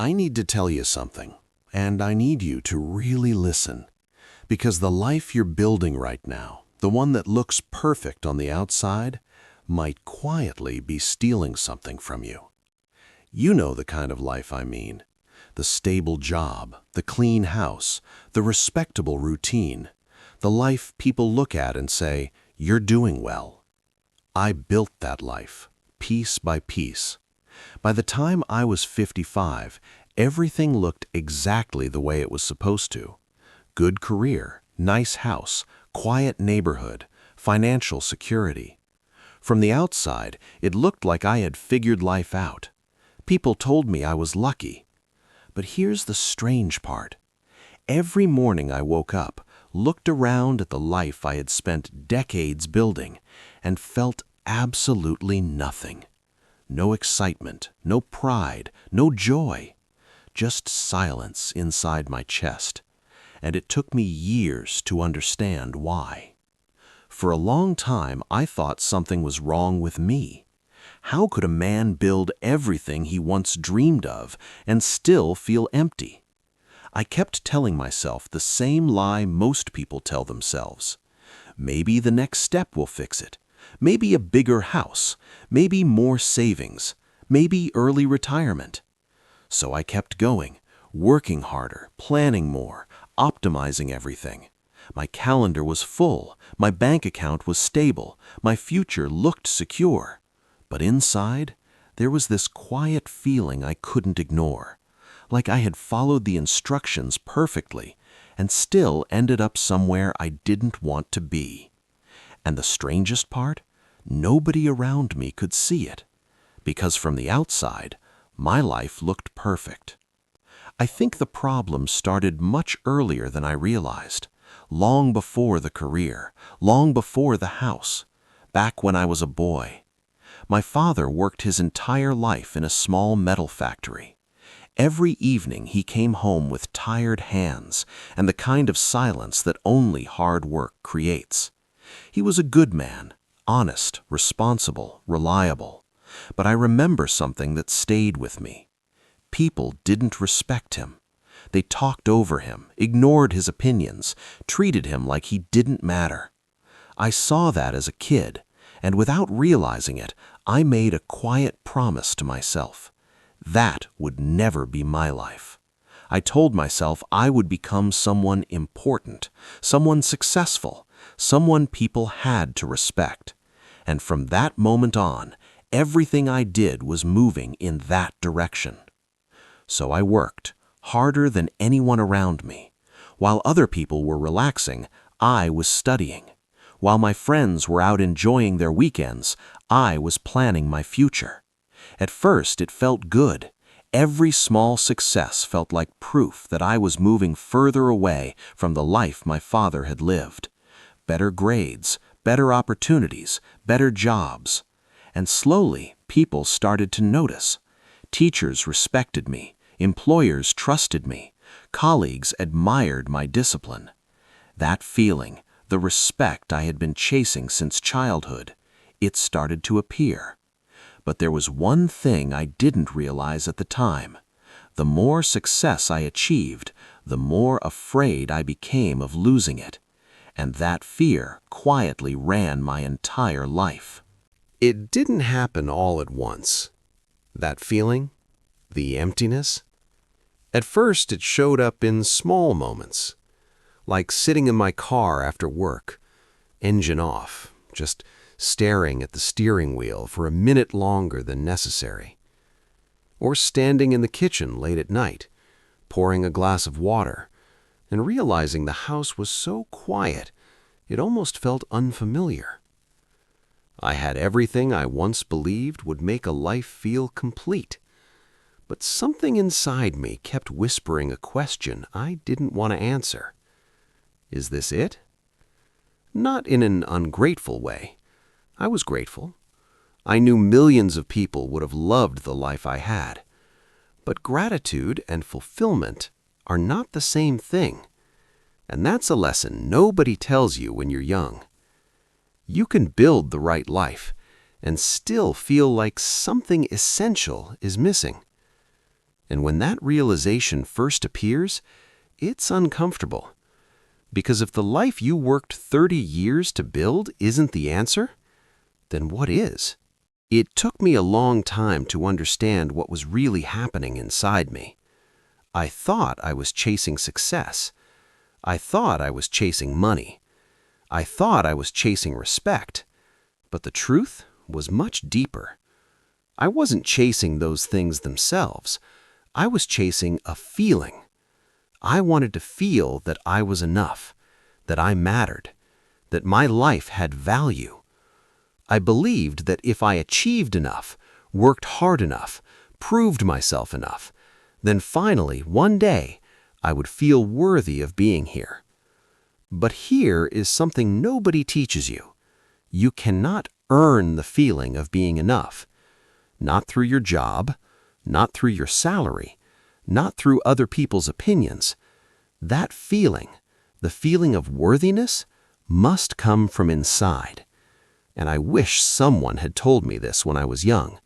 I need to tell you something, and I need you to really listen. Because the life you're building right now, the one that looks perfect on the outside, might quietly be stealing something from you. You know the kind of life I mean. The stable job, the clean house, the respectable routine, the life people look at and say, "You're doing well." I built that life, piece by piece. By the time I was 55, everything looked exactly the way it was supposed to. Good career, nice house, quiet neighborhood, financial security. From the outside, it looked like I had figured life out. People told me I was lucky. But here's the strange part. Every morning I woke up, looked around at the life I had spent decades building, and felt absolutely nothing. No excitement, no pride, no joy. Just silence inside my chest. And it took me years to understand why. For a long time, I thought something was wrong with me. How could a man build everything he once dreamed of and still feel empty? I kept telling myself the same lie most people tell themselves. Maybe the next step will fix it. Maybe a bigger house. Maybe more savings. Maybe early retirement. So I kept going, working harder, planning more, optimizing everything. My calendar was full, my bank account was stable, my future looked secure. But inside, there was this quiet feeling I couldn't ignore, like I had followed the instructions perfectly and still ended up somewhere I didn't want to be. And the strangest part, nobody around me could see it, because from the outside, my life looked perfect. I think the problem started much earlier than I realized, long before the career, long before the house, back when I was a boy. My father worked his entire life in a small metal factory. Every evening he came home with tired hands and the kind of silence that only hard work creates. He was a good man, honest, responsible, reliable. But I remember something that stayed with me. People didn't respect him. They talked over him, ignored his opinions, treated him like he didn't matter. I saw that as a kid, and without realizing it, I made a quiet promise to myself. That would never be my life. I told myself I would become someone important, someone successful, someone people had to respect. And from that moment on, everything I did was moving in that direction. So I worked, harder than anyone around me. While other people were relaxing, I was studying. While my friends were out enjoying their weekends, I was planning my future. At first, it felt good. Every small success felt like proof that I was moving further away from the life my father had lived. Better grades, better opportunities, better jobs. And slowly, people started to notice. Teachers respected me. Employers trusted me. Colleagues admired my discipline. That feeling, the respect I had been chasing since childhood, it started to appear. But there was one thing I didn't realize at the time. The more success I achieved, the more afraid I became of losing it. And that fear quietly ran my entire life. It didn't happen all at once. That feeling, the emptiness. At first, it showed up in small moments, like sitting in my car after work, engine off, just staring at the steering wheel for a minute longer than necessary. Or standing in the kitchen late at night, pouring a glass of water, and realizing the house was so quiet, it almost felt unfamiliar. I had everything I once believed would make a life feel complete. But something inside me kept whispering a question I didn't want to answer. Is this it? Not in an ungrateful way. I was grateful. I knew millions of people would have loved the life I had. But gratitude and fulfillment are not the same thing. And that's a lesson nobody tells you when you're young. You can build the right life and still feel like something essential is missing. And when that realization first appears, it's uncomfortable. Because if the life you worked 30 years to build isn't the answer, then what is? It took me a long time to understand what was really happening inside me. I thought I was chasing success. I thought I was chasing money. I thought I was chasing respect. But the truth was much deeper. I wasn't chasing those things themselves. I was chasing a feeling. I wanted to feel that I was enough, that I mattered, that my life had value. I believed that if I achieved enough, worked hard enough, proved myself enough, then finally, one day, I would feel worthy of being here. But here is something nobody teaches you. You cannot earn the feeling of being enough. Not through your job, not through your salary, not through other people's opinions. That feeling, the feeling of worthiness, must come from inside. And I wish someone had told me this when I was young,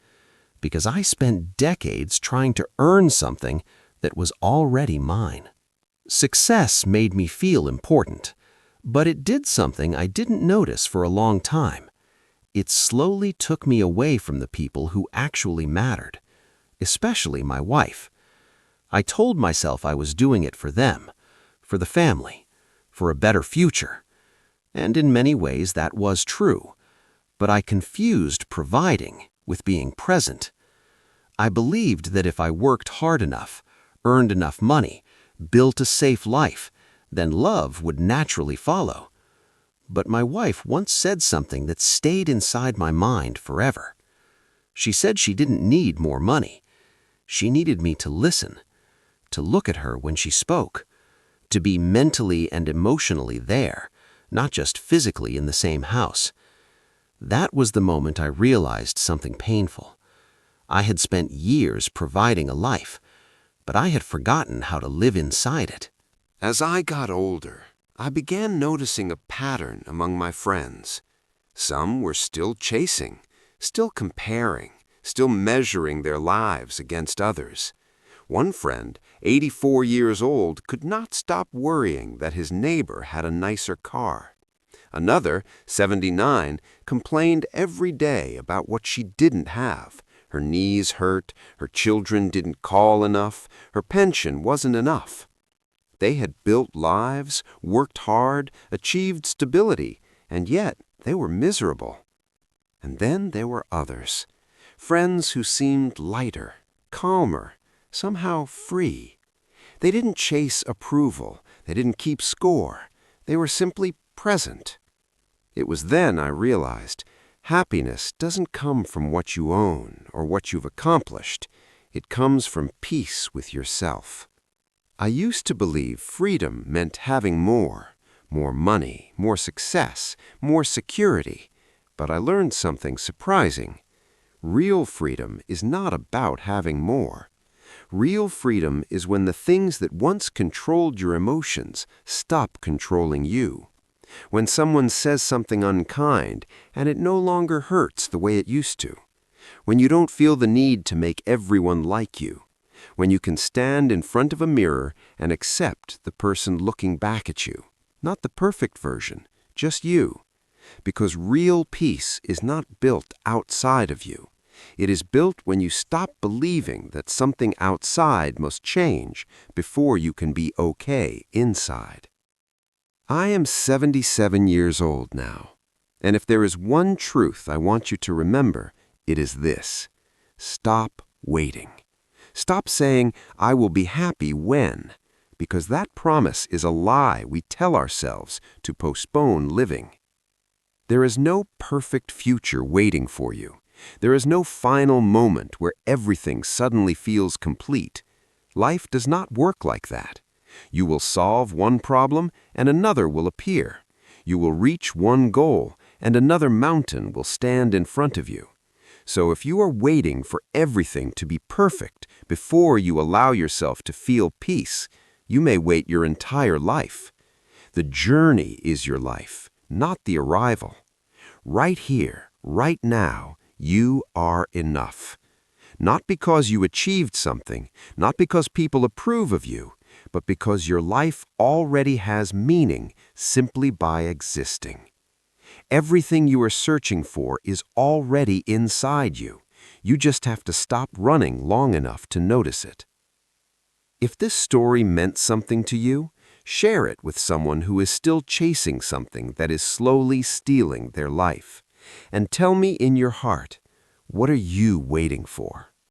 because I spent decades trying to earn something that was already mine. Success made me feel important, but it did something I didn't notice for a long time. It slowly took me away from the people who actually mattered, especially my wife. I told myself I was doing it for them, for the family, for a better future. And in many ways that was true. But I confused providing with being present. I believed that if I worked hard enough, earned enough money, built a safe life, then love would naturally follow. But my wife once said something that stayed inside my mind forever. She said she didn't need more money. She needed me to listen, to look at her when she spoke, to be mentally and emotionally there, not just physically in the same house. That was the moment I realized something painful. I had spent years providing a life, but I had forgotten how to live inside it. As I got older, I began noticing a pattern among my friends. Some were still chasing, still comparing, still measuring their lives against others. One friend, 84 years old, could not stop worrying that his neighbor had a nicer car. Another, 79, complained every day about what she didn't have. Her knees hurt, her children didn't call enough, her pension wasn't enough. They had built lives, worked hard, achieved stability, and yet they were miserable. And then there were others, friends who seemed lighter, calmer, somehow free. They didn't chase approval, they didn't keep score, they were simply present. It was then I realized happiness doesn't come from what you own or what you've accomplished. It comes from peace with yourself. I used to believe freedom meant having more money, more success, more security. But I learned something surprising. Real freedom is not about having more. Real freedom is when the things that once controlled your emotions stop controlling you. When someone says something unkind and it no longer hurts the way it used to. When you don't feel the need to make everyone like you. When you can stand in front of a mirror and accept the person looking back at you. Not the perfect version, just you. Because real peace is not built outside of you. It is built when you stop believing that something outside must change before you can be okay inside. I am 77 years old now, and if there is one truth I want you to remember, it is this. Stop waiting. Stop saying, "I will be happy when," because that promise is a lie we tell ourselves to postpone living. There is no perfect future waiting for you. There is no final moment where everything suddenly feels complete. Life does not work like that. You will solve one problem and another will appear. You will reach one goal and another mountain will stand in front of you. So if you are waiting for everything to be perfect before you allow yourself to feel peace, you may wait your entire life. The journey is your life, not the arrival. Right here, right now, you are enough. Not because you achieved something, not because people approve of you, but because your life already has meaning simply by existing. Everything you are searching for is already inside you. You just have to stop running long enough to notice it. If this story meant something to you, share it with someone who is still chasing something that is slowly stealing their life. And tell me in your heart, what are you waiting for?